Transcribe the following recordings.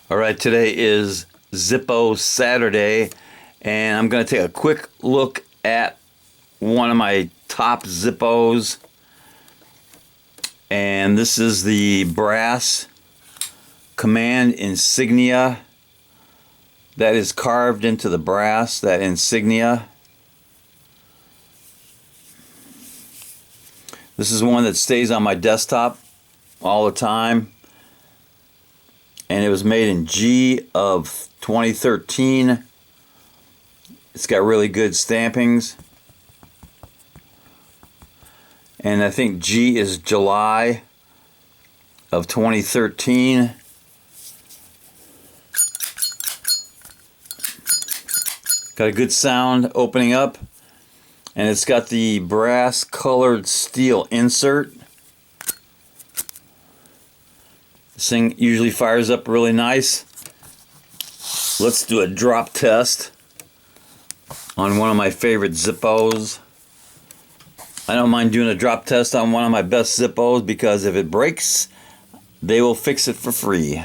All right, today is Zippo Saturday, and I'm going to take a quick look at one of my top Zippos. And this is the Brass Command insignia that is carved into the brass, that insignia. This is one that stays on my desktop all the time. And it was made in G of 2013. It's got really good stampings. And I think G is July of 2013. Got a good sound opening up. And it's got the brass colored steel insert. This thing usually fires up really nice. Let's do a drop test on one of my favorite Zippos. I don't mind doing a drop test on one of my best Zippos because if it breaks, they will fix it for free.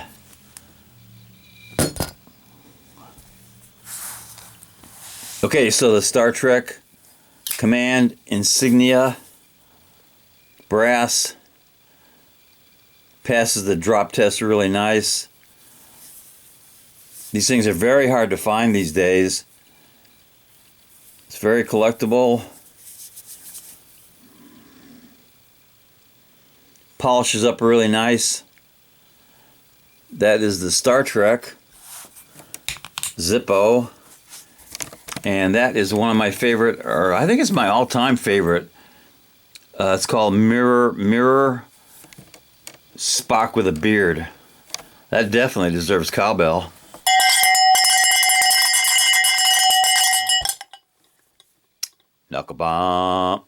Okay, so the Star Trek Command insignia brass passes the drop test really nice. These things are very hard to find these days. It's very collectible. Polishes up really nice. That is the Star Trek Zippo. And that is one of my favorite, or I think it's my all-time favorite. It's called Mirror Spock with a Beard. That definitely deserves cowbell. Knuckle bomb.